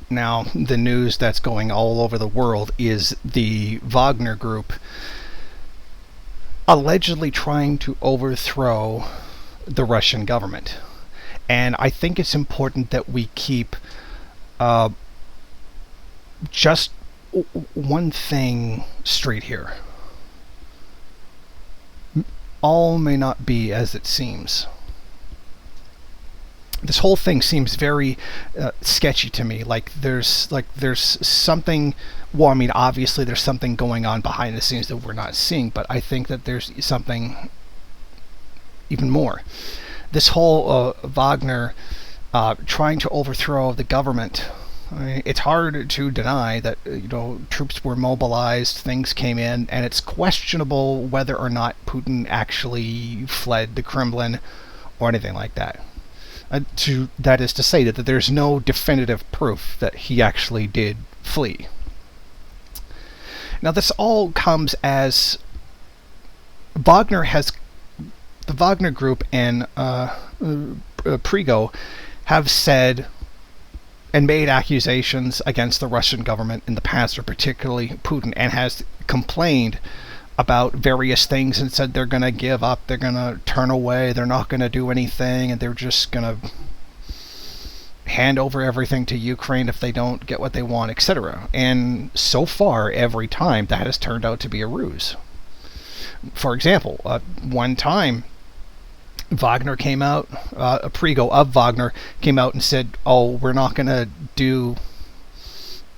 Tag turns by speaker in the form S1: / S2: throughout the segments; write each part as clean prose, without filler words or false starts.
S1: Now, the news that's going all over the world is the Wagner group allegedly trying to overthrow the Russian government. And I think it's important that we keep uh, just one thing straight here. All may not be as it seems. This whole thing seems very sketchy to me. There's something. Well, I mean, obviously there's something going on behind the scenes that we're not seeing, but I think that there's something even more. This whole Wagner trying to overthrow the government. I mean, it's hard to deny that troops were mobilized, things came in, and it's questionable whether or not Putin actually fled the Kremlin or anything like that. That is to say that there's no definitive proof that he actually did flee. Now, this all comes as the Wagner group and Prigo have said and made accusations against the Russian government in the past, or particularly Putin, and has complained about various things and said they're going to give up, they're going to turn away, they're not going to do anything, and they're just going to hand over everything to Ukraine if they don't get what they want, etc. And so far, every time, that has turned out to be a ruse. For example, one time, Wagner came out, a Prigo of Wagner came out and said, oh, we're going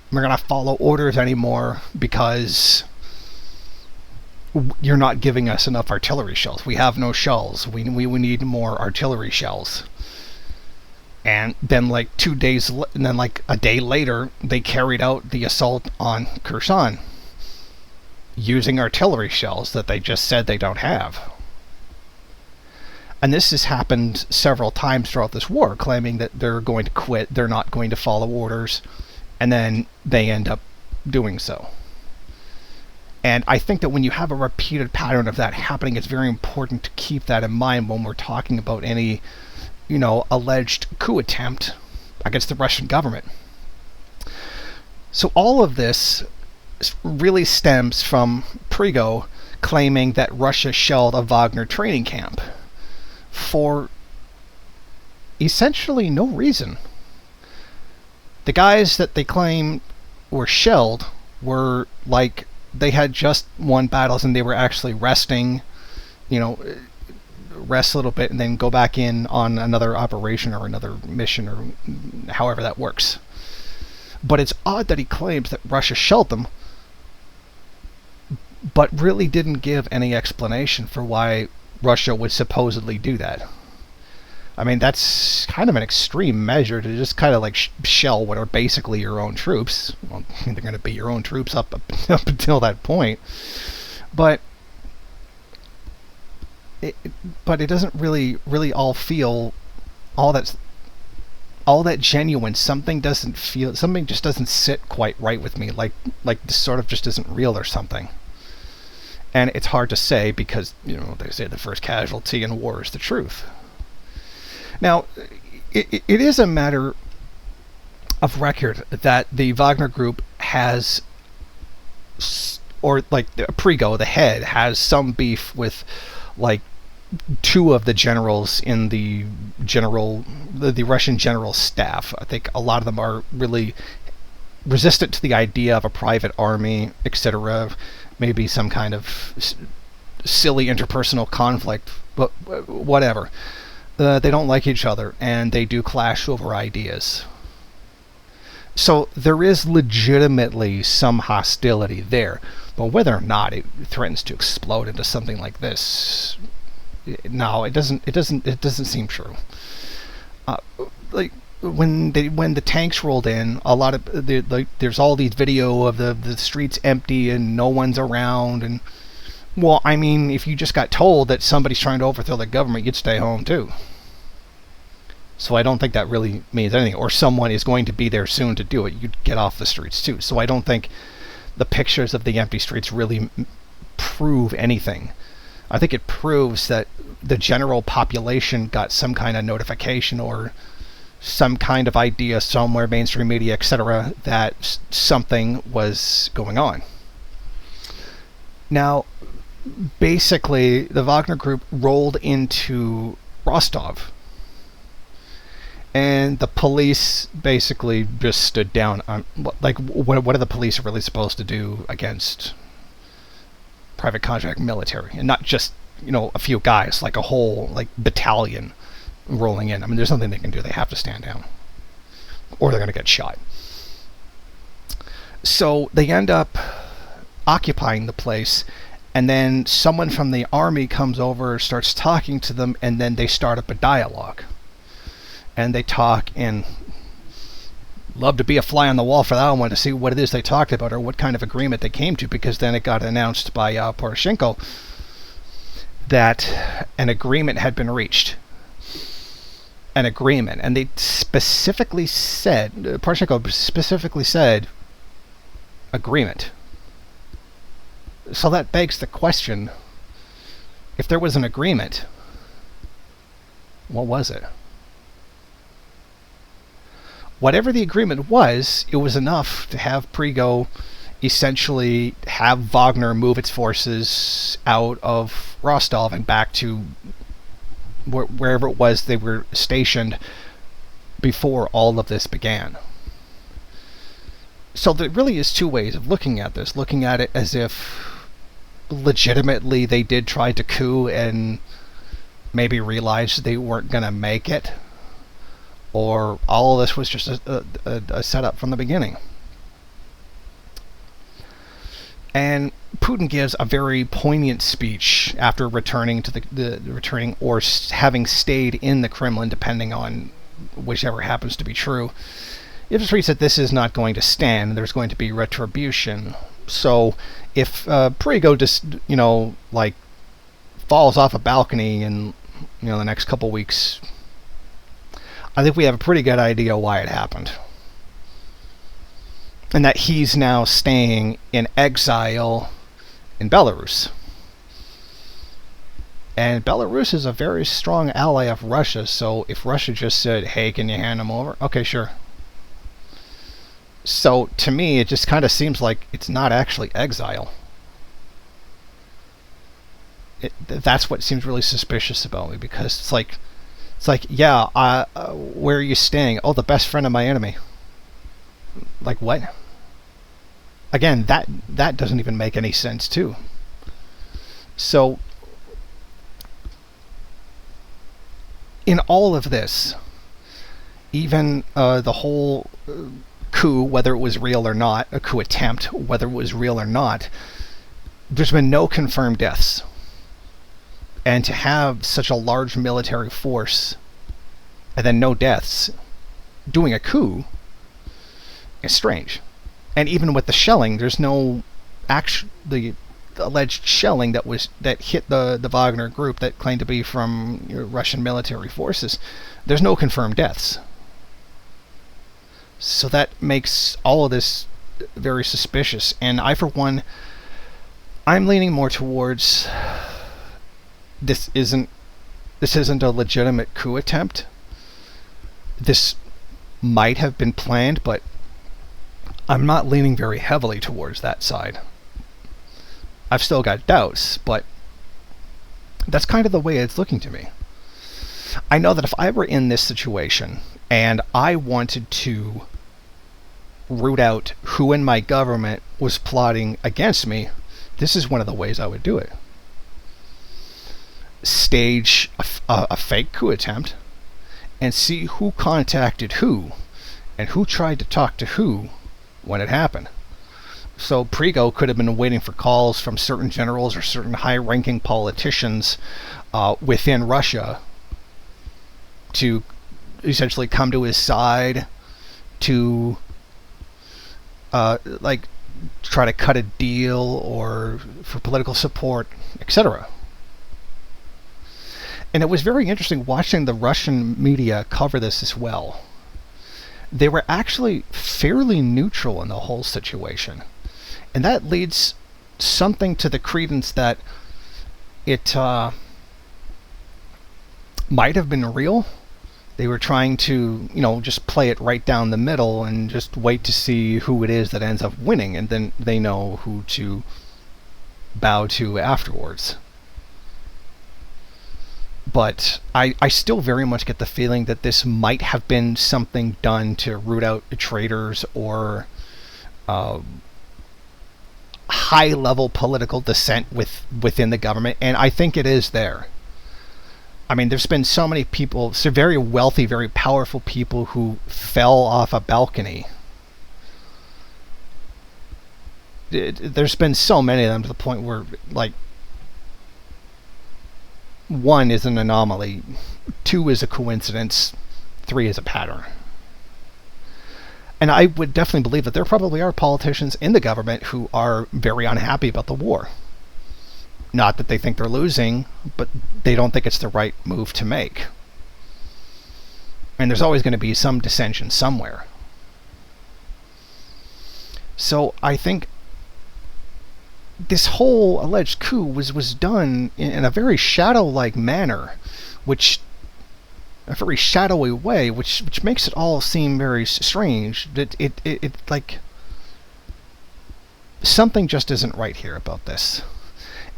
S1: to follow orders anymore because you're not giving us enough artillery shells. We have no shells. We need more artillery shells. And then like 2 days, and then like a day later, they carried out the assault on Kherson using artillery shells that they just said they don't have. And this has happened several times throughout this war, claiming that they're going to quit, they're not going to follow orders, and then they end up doing so. And I think that when you have a repeated pattern of that happening, it's very important to keep that in mind when we're talking about any, alleged coup attempt against the Russian government. So all of this really stems from Prigo claiming that Russia shelled a Wagner training camp for essentially no reason. The guys that they claim were shelled were like, they had just won battles and they were actually resting, rest a little bit and then go back in on another operation or another mission or however that works. But it's odd that he claims that Russia shelled them, but really didn't give any explanation for why Russia would supposedly do that. I mean, that's kind of an extreme measure to just kind of like shell what are basically your own troops. Well, they're going to be your own troops up until that point. But it doesn't really all feel all that genuine. Something just doesn't sit quite right with me. Like this sort of just isn't real or something. And it's hard to say because, they say the first casualty in war is the truth. Now, it is a matter of record that the Wagner group has, or like the Prigo, the head, has some beef with like two of the generals in the Russian general staff. I think a lot of them are really resistant to the idea of a private army, etc. Maybe some kind of silly interpersonal conflict, but whatever. They don't like each other, and they do clash over ideas. So there is legitimately some hostility there, but whether or not it threatens to explode into something like this, no, it doesn't seem true. Like when the tanks rolled in, a lot of there's all these video of the streets empty and no one's around, and well, I mean, if you just got told that somebody's trying to overthrow the government, you'd stay home too. So I don't think that really means anything. Or someone is going to be there soon to do it, you'd get off the streets too. So I don't think the pictures of the empty streets really prove anything. I think it proves that the general population got some kind of notification or some kind of idea somewhere, mainstream media, etc., that something was going on. Now, basically, the Wagner group rolled into Rostov, and the police basically just stood down on, like, what are the police really supposed to do against private contract military, and not just, a few guys, like a whole, like, battalion rolling in. I mean, there's nothing they can do. They have to stand down, or they're going to get shot. So they end up occupying the place, and then someone from the army comes over, starts talking to them, and then they start up a dialogue. And they talk, and love to be a fly on the wall for that one to see what it is they talked about, or what kind of agreement they came to, because then it got announced by Poroshenko that an agreement had been reached. An agreement. And they specifically said, Poroshenko specifically said, agreement. So that begs the question, if there was an agreement, what was it? Whatever the agreement was, it was enough to have Prigo essentially have Wagner move its forces out of Rostov and back to wherever it was they were stationed before all of this began. So there really is two ways of looking at this. Looking at it as if legitimately they did try to coup and maybe realized they weren't going to make it, or all of this was just a setup from the beginning. And Putin gives a very poignant speech after returning to returning or having stayed in the Kremlin, depending on whichever happens to be true. It just reads that this is not going to stand. There's going to be retribution. So if Prigo just, like, falls off a balcony in, the next couple weeks, I think we have a pretty good idea why it happened. And that he's now staying in exile in Belarus. And Belarus is a very strong ally of Russia, so if Russia just said, hey, can you hand him over? Okay, sure. So, to me, it just kind of seems like it's not actually exile. That's what seems really suspicious about me, because it's like, yeah, where are you staying? Oh, the best friend of my enemy. Like, what? Again, that doesn't even make any sense, too. So, in all of this, even the whole coup, whether it was real or not, a coup attempt, whether it was real or not, there's been no confirmed deaths. And to have such a large military force and then no deaths doing a coup is strange. And even with the shelling, there's no the alleged shelling that hit the Wagner group that claimed to be from Russian military forces. There's no confirmed deaths. So that makes all of this very suspicious. And I, for one, I'm leaning more towards this isn't a legitimate coup attempt. This might have been planned, but I'm not leaning very heavily towards that side. I've still got doubts, but that's kind of the way it's looking to me. I know that if I were in this situation and I wanted to root out who in my government was plotting against me, this is one of the ways I would do it. Stage a fake coup attempt and see who contacted who and who tried to talk to who when it happened. So Prigo could have been waiting for calls from certain generals or certain high-ranking politicians within Russia to essentially come to his side to try to cut a deal or for political support, etc. And it was very interesting watching the Russian media cover this as well. They were actually fairly neutral in the whole situation. And that leads something to the credence that it might have been real, They were trying to, just play it right down the middle and just wait to see who it is that ends up winning, and then they know who to bow to afterwards. But I still very much get the feeling that this might have been something done to root out traitors or high-level political dissent within the government, and I think it is there. I mean, there's been so many people, so very wealthy, very powerful people who fell off a balcony. There's been so many of them to the point where, like, 1 is an anomaly, 2 is a coincidence, 3 is a pattern. And I would definitely believe that there probably are politicians in the government who are very unhappy about the war. Not that they think they're losing, but they don't think it's the right move to make. And there's always going to be some dissension somewhere. So I think this whole alleged coup was done in a very shadow-like manner, a very shadowy way, which makes it all seem very strange. It like something just isn't right here about this.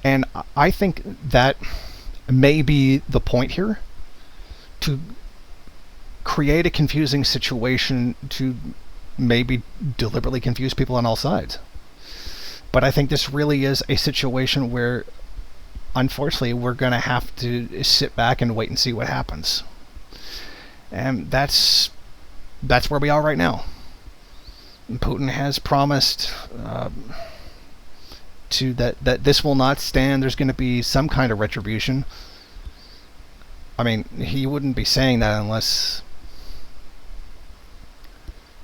S1: And I think that may be the point here, to create a confusing situation, to maybe deliberately confuse people on all sides. But I think this really is a situation where, unfortunately, we're going to have to sit back and wait and see what happens. And that's where we are right now. Putin has promised that this will not stand. There's going to be some kind of retribution. I mean, he wouldn't be saying that unless...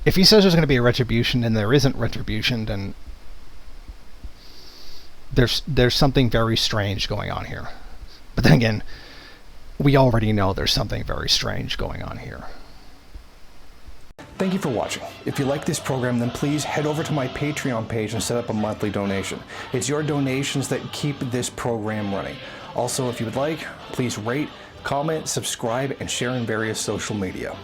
S1: If he says there's going to be a retribution and there isn't retribution, then there's something very strange going on here. But then again, we already know there's something very strange going on here.
S2: Thank you for watching. If you like this program, then please head over to my Patreon page and set up a monthly donation. It's your donations that keep this program running. Also, if you would like, please rate, comment, subscribe, and share in various social media.